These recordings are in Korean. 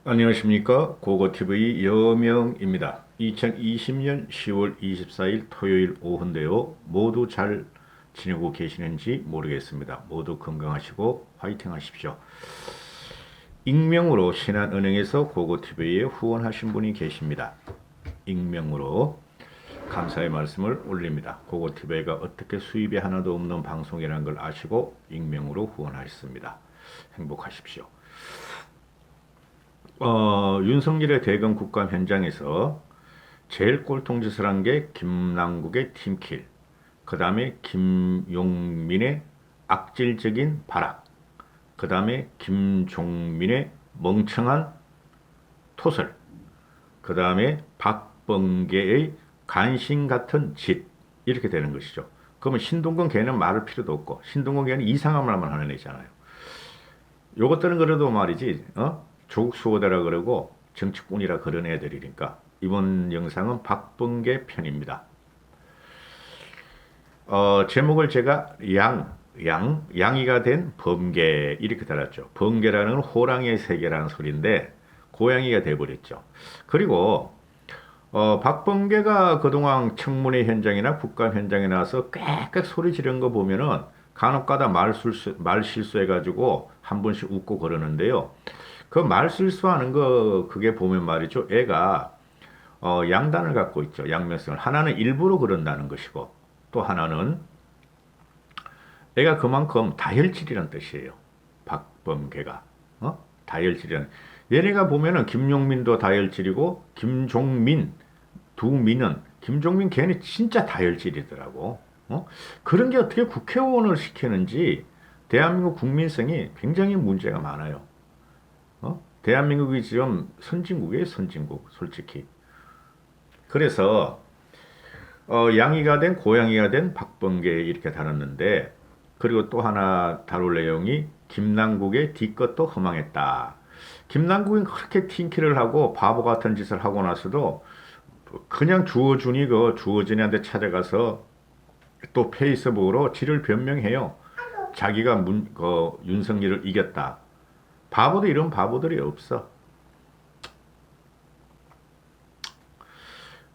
안녕하십니까. 고고TV 여명입니다. 2020년 10월 24일 토요일 오후인데요. 모두 잘 지내고 계시는지 모르겠습니다. 모두 건강하시고 화이팅 하십시오. 익명으로 신한은행에서 고고TV에 후원하신 분이 계십니다. 익명으로 감사의 말씀을 올립니다. 고고TV가 어떻게 수입이 하나도 없는 방송이라는 걸 아시고 익명으로 후원하셨습니다. 행복하십시오. 윤석열의 대검 국감 현장에서 제일 꼴통짓을 한 게 김남국의 팀킬, 그 다음에 김용민의 악질적인 발악, 그 다음에 김종민의 멍청한 토설, 그 다음에 박범계의 간신 같은 짓, 이렇게 되는 것이죠. 그러면 신동근 걔는 말할 필요도 없고, 신동근 걔는 이상한 말만 하는 애잖아요. 요것들은 그래도 말이지, 조국 수호대라 그러고 정치꾼이라 그런 애들이니까. 이번 영상은 박범계 편입니다. 제목을 제가 양이가 된 범계 이렇게 달았죠. 범계라는 건 호랑이의 세계라는 소리인데 고양이가 돼버렸죠. 그리고 박범계가 그동안 청문회 현장이나 국감 현장에 나와서 꽥꽥 소리 지른 거 보면은 간혹가다 말 실수해가지고 한 번씩 웃고 그러는데요. 그 말 실수하는 거 그게 보면 말이죠. 애가 양단을 갖고 있죠. 양면성을. 하나는 일부러 그런다는 것이고 또 하나는 애가 그만큼 다혈질이란 뜻이에요. 박범계가. 다혈질이란. 얘네가 보면은 김용민도 다혈질이고 김종민 두 민은 김종민 걔는 진짜 다혈질이더라고. 그런 게 어떻게 국회의원을 시키는지 대한민국 국민성이 굉장히 문제가 많아요. 대한민국이 지금 선진국이에요, 선진국, 솔직히. 그래서 양이가 된 고양이가 된 박범계 이렇게 다뤘는데, 그리고 또 하나 다룰 내용이 김남국의 뒤끝도 허망했다. 김남국은 그렇게 팅키를 하고 바보 같은 짓을 하고 나서도 그냥 주어준이 그 주어진이한테 찾아가서 또 페이스북으로 지를 변명해요. 자기가 윤석열을 이겼다. 바보도 이런 바보들이 없어.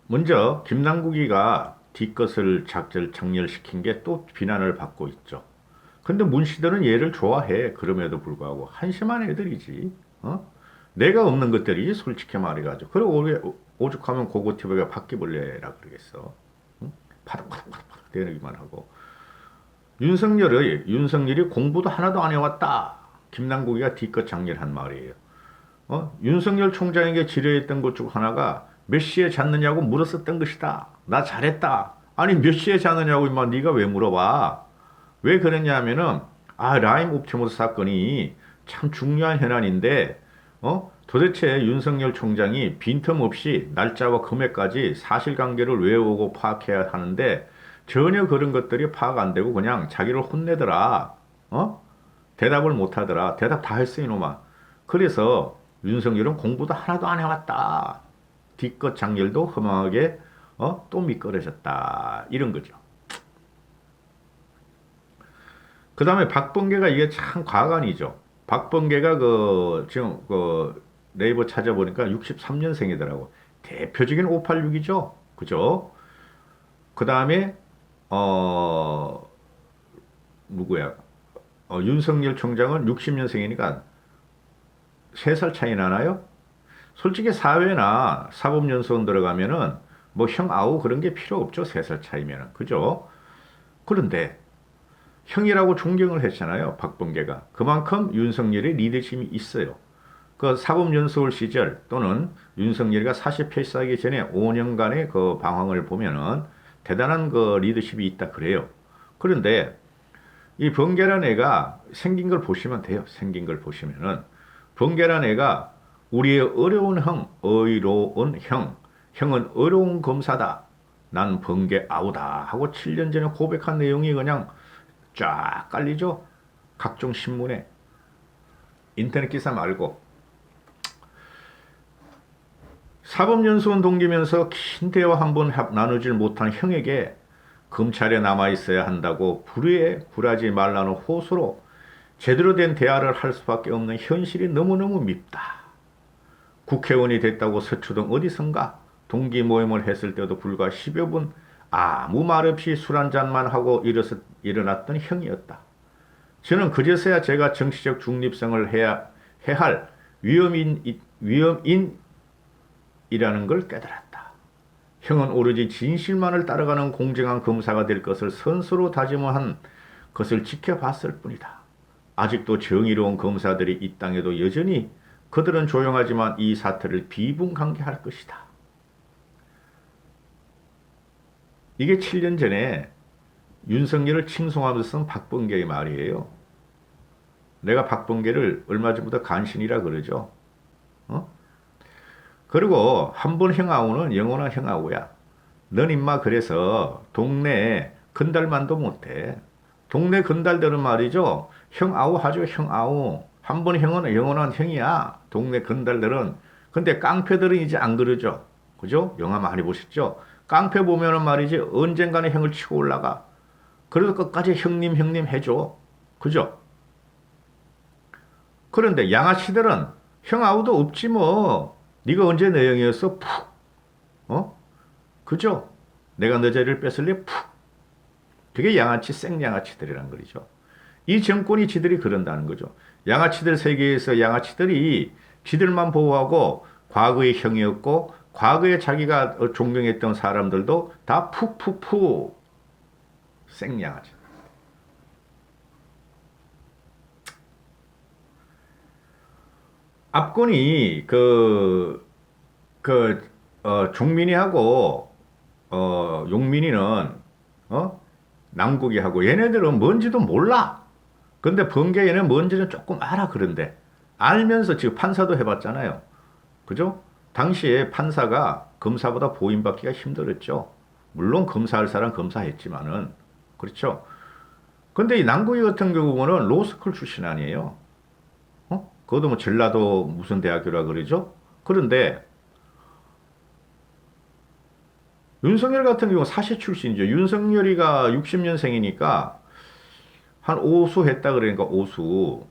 먼저 김남국이가 뒤것을 장렬시킨 게 또 비난을 받고 있죠. 근데 문씨들은 얘를 좋아해. 그럼에도 불구하고 한심한 애들이지. 내가 없는 것들이 솔직히 말해가지고. 그리고 오죽하면 고고티브가 바퀴벌레라 그러겠어. 파닥파닥파닥 대기만 하고. 윤석열이 공부도 하나도 안 해왔다. 김남국이가 뒤끝 장렬한 말이에요. 윤석열 총장에게 지뢰했던 것 중 하나가 몇 시에 잤느냐고 물었었던 것이다. 나 잘했다. 아니 몇 시에 잤느냐고 임마 네가 왜 물어봐? 왜 그랬냐 하면은 라임 옵티머스 사건이 참 중요한 현안인데 도대체 윤석열 총장이 빈틈없이 날짜와 금액까지 사실관계를 외우고 파악해야 하는데 전혀 그런 것들이 파악 안 되고 그냥 자기를 혼내더라. 대답을 못 하더라. 대답 다 했어 이놈아. 그래서 윤석열은 공부도 하나도 안 해왔다. 뒤끝 장렬도 허망하게 또 미끄러졌다. 이런 거죠. 그 다음에 박범계가 이게 참 과간이죠. 박범계가 지금 네이버 찾아보니까 63년생이더라고. 대표적인 586이죠. 그죠? 그 다음에 누구야? 윤석열 총장은 60년생이니까 3살 차이 나나요? 솔직히 사회나 사법연수원 들어가면은 뭐 형 아우 그런 게 필요 없죠. 3살 차이면은. 그죠? 그런데 형이라고 존경을 했잖아요. 박범계가. 그만큼 윤석열의 리더십이 있어요. 그 사법연수원 시절 또는 윤석열이가 사실 패스하기 전에 5년간의 그 방황을 보면은 대단한 그 리더십이 있다 그래요. 그런데 이 번개란 애가 생긴 걸 보시면 돼요. 생긴 걸 보시면은 번개란 애가 우리의 어려운 형, 의로운 형, 형은 어려운 검사다. 난 번개 아우다 하고 7년 전에 고백한 내용이 그냥 쫙 깔리죠. 각종 신문에 인터넷 기사 말고 사법연수원 동기면서 긴 대화 한 번 나누질 못한 형에게 검찰에 남아있어야 한다고 굴하지 말라는 호소로 제대로 된 대화를 할 수밖에 없는 현실이 너무너무 밉다. 국회의원이 됐다고 서초동 어디선가 동기 모임을 했을 때도 불과 10여 분 아무 말 없이 술 한잔만 하고 일어났던 형이었다. 저는 그제서야 제가 정치적 중립성을 해야 할 위험인이라는 걸 깨달았다. 형은 오로지 진실만을 따라가는 공정한 검사가 될 것을 선수로 다짐한 것을 지켜봤을 뿐이다. 아직도 정의로운 검사들이 이 땅에도 여전히 그들은 조용하지만 이 사태를 비분간개할 것이다. 이게 7년 전에 윤석열을 칭송하면서 쓴 박범계의 말이에요. 내가 박범계를 얼마 전부터 간신이라 그러죠. 어? 그리고 한 번 형아우는 영원한 형아우야. 넌 임마 그래서 동네에 건달만도 못해. 동네 건달들은 말이죠. 형아우 하죠. 형아우. 한 번 형은 영원한 형이야. 동네 건달들은. 근데 깡패들은 이제 안 그러죠. 그죠? 영화 많이 보셨죠? 깡패 보면은 말이지 언젠가는 형을 치고 올라가. 그래도 끝까지 형님 해줘. 그죠? 그런데 양아치들은 형아우도 없지 뭐. 네가 언제 내 형이었어? 푹. 어? 그죠? 내가 너 자리를 뺏을래? 푹. 그게 양아치 생양아치들이란 거죠. 이 정권이 지들이 그런다는 거죠. 양아치들 세계에서 양아치들이 지들만 보호하고 과거의 형이었고 과거에 자기가 존경했던 사람들도 다 푹 생양아치. 압권이 종민이하고 용민이는 남국이하고 얘네들은 뭔지도 몰라. 근데 번개 얘는 뭔지는 조금 알아. 그런데 알면서 지금 판사도 해봤잖아요. 그죠? 당시에 판사가 검사보다 보임받기가 힘들었죠. 물론 검사할 사람 검사했지만은 그렇죠. 근데 이 남국이 같은 경우는 로스쿨 출신 아니에요. 그것도 뭐 전라도 무슨 대학교라 그러죠? 그런데 윤석열 같은 경우 사시 출신이죠. 윤석열이가 60년생이니까 한 오수 했다 그러니까 오수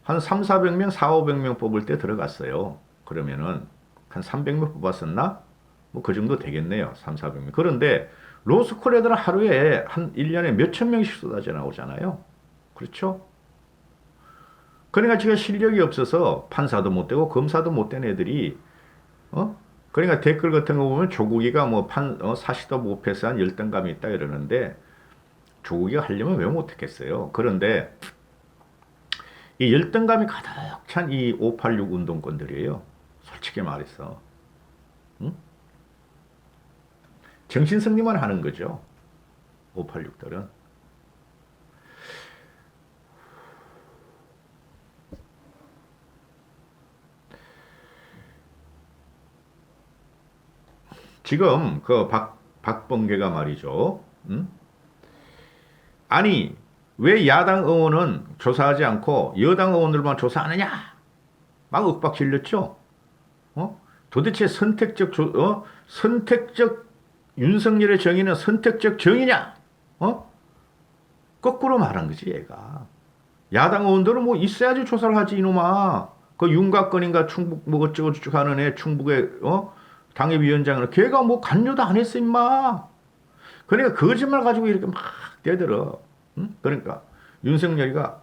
한 3, 400명, 4, 500명 뽑을 때 들어갔어요. 그러면은 한 300명 뽑았었나? 뭐 그 정도 되겠네요. 3, 400명. 그런데 로스쿨 애들은 하루에 한 1년에 몇천 명씩 쏟아져 나오잖아요. 그렇죠? 그러니까 지가 실력이 없어서 판사도 못 되고 검사도 못 된 애들이 그러니까 댓글 같은 거 보면 조국이가 뭐 사시도 못 패스한 열등감이 있다 이러는데 조국이가 하려면 왜 못했겠어요. 그런데 이 열등감이 가득 찬 이 586 운동권들이에요. 솔직히 말해서. 응? 정신승리만 하는 거죠. 586들은. 지금 그 박범계가 말이죠. 아니 왜 야당 의원은 조사하지 않고 여당 의원들만 조사하느냐? 막 윽박 질렀죠. 도대체 선택적 윤석열의 정의는 선택적 정의냐? 거꾸로 말한 거지 얘가. 야당 의원들은 뭐 있어야지 조사를 하지 이놈아. 그 윤곽근인가 충북 뭐 어쩌고저쩌고 하는 애 충북의 당협위원장은 걔가 뭐 관여도 안 했어 임마. 그러니까 거짓말 가지고 이렇게 막 대들어. 그러니까 윤석열이가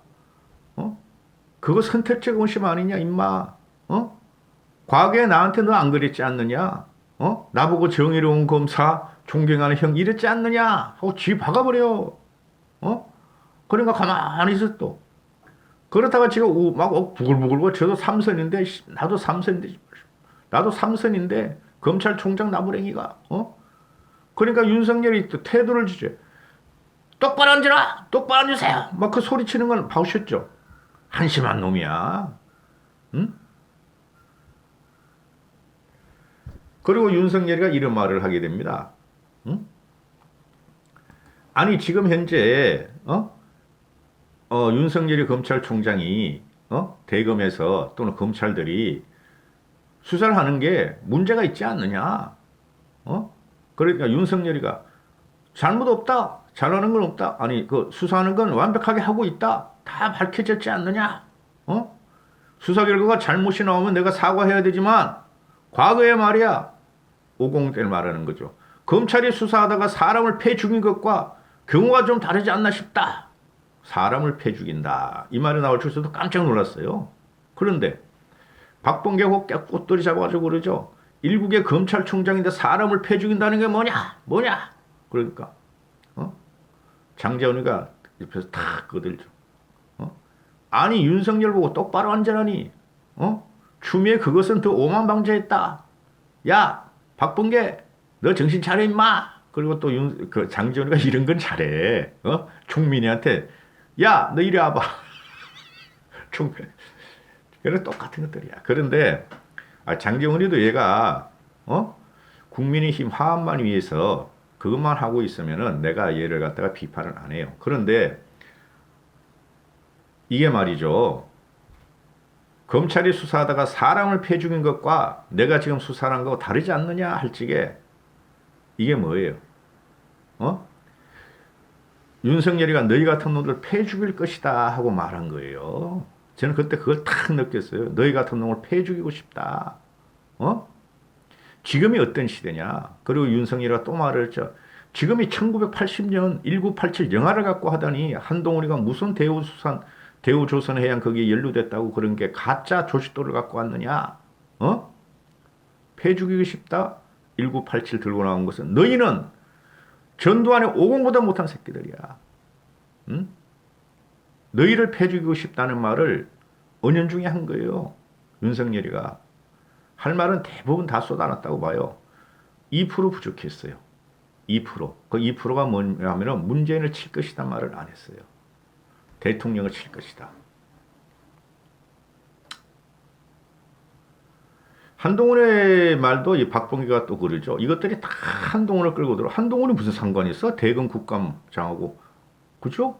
그거 선택적 원심 아니냐 임마. 과거에 나한테 너 안 그랬지 않느냐. 나보고 정의로운 검사 존경하는 형 이랬지 않느냐 하고 쥐 박아버려. 그러니까 가만히 있어 또. 그렇다가 지가 막 부글부글 저도 삼선인데 나도 삼선인데 검찰총장 나무랭이가 그러니까 윤석열이 또 태도를 주죠. 똑바로 앉으라! 똑바로 앉으세요! 막 그 소리 치는 건 봐오셨죠? 한심한 놈이야. 응? 그리고 윤석열이가 이런 말을 하게 됩니다. 응? 아니 지금 현재 윤석열이 검찰총장이 대검에서 또는 검찰들이 수사를 하는 게 문제가 있지 않느냐. 그러니까 윤석열이가 잘못 없다. 잘하는 건 없다. 아니 그 수사하는 건 완벽하게 하고 있다. 다 밝혀졌지 않느냐. 수사 결과가 잘못이 나오면 내가 사과해야 되지만 과거에 말이야, 50 때를 말하는 거죠. 검찰이 수사하다가 사람을 패 죽인 것과 경우가 좀 다르지 않나 싶다. 사람을 패 죽인다. 이 말이 나올 줄서도 깜짝 놀랐어요. 그런데 박범계 꽃들이 잡아가지고 그러죠. 일국의 검찰총장인데 사람을 패 죽인다는 게 뭐냐? 뭐냐? 그러니까 장재원이가 옆에서 탁 거들죠. 아니 윤석열 보고 똑바로 앉으라니. 추미애 그것은 더 오만방자했다. 야 박범계 너 정신 차려 임마. 그리고 또 그 장재원이가 이런 건 잘해. 총민이한테 야 너 이리 와봐. 그래 똑같은 것들이야. 그런데 장재원이도 얘가 국민의힘 화합만 위해서 그것만 하고 있으면은 내가 얘를 갖다가 비판을 안 해요. 그런데 이게 말이죠. 검찰이 수사하다가 사람을 패 죽인 것과 내가 지금 수사한 거 다르지 않느냐 할 적에 이게 뭐예요? 윤석열이가 너희 같은 놈들 패 죽일 것이다 하고 말한 거예요. 저는 그때 그걸 탁 느꼈어요. 너희 같은 놈을 패 죽이고 싶다. 지금이 어떤 시대냐. 그리고 윤석열이가 또 말을 했죠. 지금이 1980년 1987 영화를 갖고 하더니 한동훈이가 무슨 대우조선해양 거기에 연루됐다고 그런 게 가짜 조직도를 갖고 왔느냐. 패 죽이고 싶다. 1987 들고 나온 것은 너희는 전두환의 50보다 못한 새끼들이야. 응? 너희를 패 죽이고 싶다는 말을 은연중에 한 거예요. 윤석열이가. 할 말은 대부분 다 쏟아놨다고 봐요. 2% 부족했어요. 2%. 그 2%가 뭐냐면 문재인을 칠 것이다 말을 안 했어요. 대통령을 칠 것이다. 한동훈의 말도 이 박봉기가 또 그러죠. 이것들이 다 한동훈을 끌고 들어. 한동훈이 무슨 상관이 있어? 대검 국감장하고. 그죠?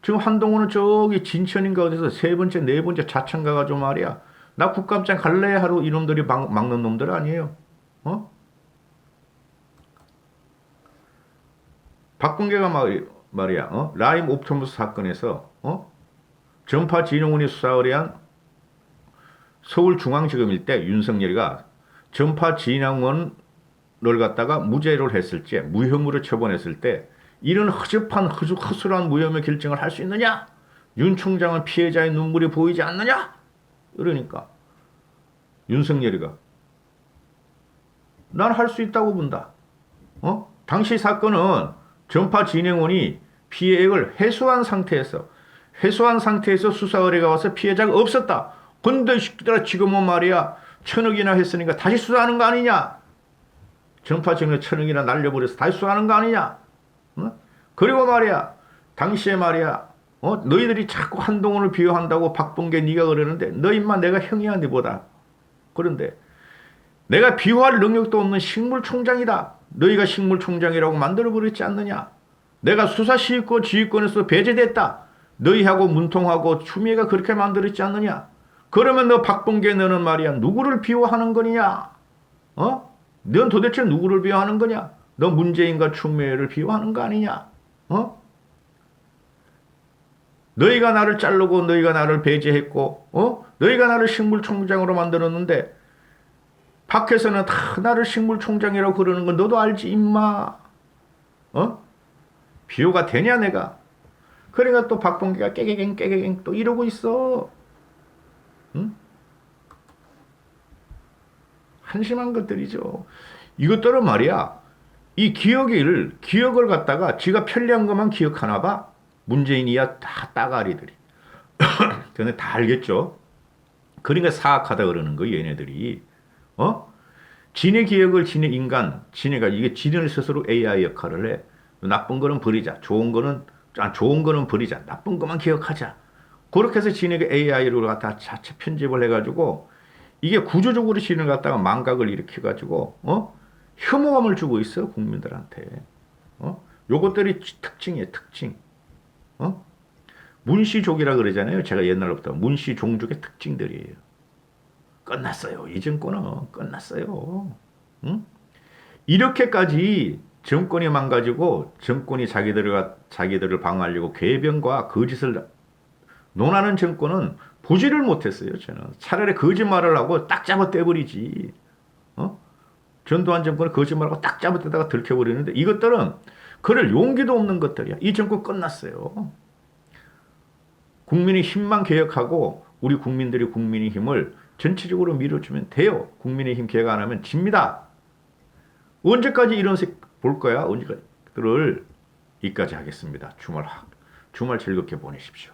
지금 한동훈은 저기 진천인가 어디서 세 번째, 네 번째 자천 가가지고 말이야. 나 국감장 갈래? 하루 이놈들이 막는 놈들 아니에요. 박범계가 말이야. 라임 옵토머스 사건에서 전파 진흥원이 수사를 한 서울중앙지검일 때 윤석열이가 전파 진흥원을 갖다가 무죄를 했을 때 무혐의로 처분했을 때 이런 허술한 무혐의 결정을 할 수 있느냐? 윤 총장은 피해자의 눈물이 보이지 않느냐? 그러니까 윤석열이가 난 할 수 있다고 본다. 당시 사건은 전파 진흥원이 피해액을 회수한 상태에서 수사 의뢰가 와서 피해자가 없었다. 근데 지금은 말이야 1,000억이나 했으니까 다시 수사하는 거 아니냐? 전파 진흥원 1,000억이나 날려버려서 다시 수사하는 거 아니냐? 그리고 말이야 당시에 말이야 너희들이 자꾸 한동훈을 비호한다고 박범계 네가 그러는데 너 임마 내가 형이야 네보다. 그런데 내가 비호할 능력도 없는 식물총장이다. 너희가 식물총장이라고 만들어버렸지 않느냐. 내가 수사시권 지휘권에서 배제됐다. 너희하고 문통하고 추미애가 그렇게 만들었지 않느냐. 그러면 너 박범계 너는 말이야 누구를 비호하는 거냐. 넌 도대체 누구를 비호하는 거냐. 너 문재인과 추미애를 비호하는 거 아니냐. 너희가 나를 자르고 너희가 나를 배제했고 너희가 나를 식물총장으로 만들었는데 밖에서는 다 나를 식물총장이라고 그러는 건 너도 알지 임마. 비호가 되냐 내가. 그러니까 또 박범계가 깨개갱 또 이러고 있어. 응? 한심한 것들이죠. 이것들은 말이야 이 기억을 갖다가 지가 편리한 것만 기억하나 봐. 문재인이야 다 따가리들이. 근데 다 알겠죠. 그러니까 사악하다 그러는 거예요 얘네들이. 지네 기억을 지네 인간 지네가 이게 지네 스스로 AI 역할을 해. 나쁜 거는 버리자. 좋은 거는 버리자. 나쁜 것만 기억하자. 그렇게 해서 지네가 AI를 갖다 자체 편집을 해가지고 이게 구조적으로 지네를 갖다가 망각을 일으켜가지고 혐오감을 주고 있어 국민들한테. 요것들이 특징이에요 특징. 문시족이라 그러잖아요. 제가 옛날부터 문시종족의 특징들이에요. 끝났어요. 이 정권은 끝났어요. 응? 이렇게까지 정권이 망가지고 정권이 자기들을 방어하려고 궤변과 거짓을 논하는 정권은 보지를 못했어요. 저는 차라리 거짓말을 하고 딱 잡아 떼버리지. 전두환 정권을 거짓말하고 딱 잘못되다가 들켜버리는데 이것들은 그럴 용기도 없는 것들이야. 이 정권 끝났어요. 국민의 힘만 개혁하고 우리 국민들이 국민의 힘을 전체적으로 밀어주면 돼요. 국민의 힘 개혁 안 하면 집니다. 언제까지 이런 색 볼 거야? 언제까지? 들을 여기까지 하겠습니다. 주말 즐겁게 보내십시오.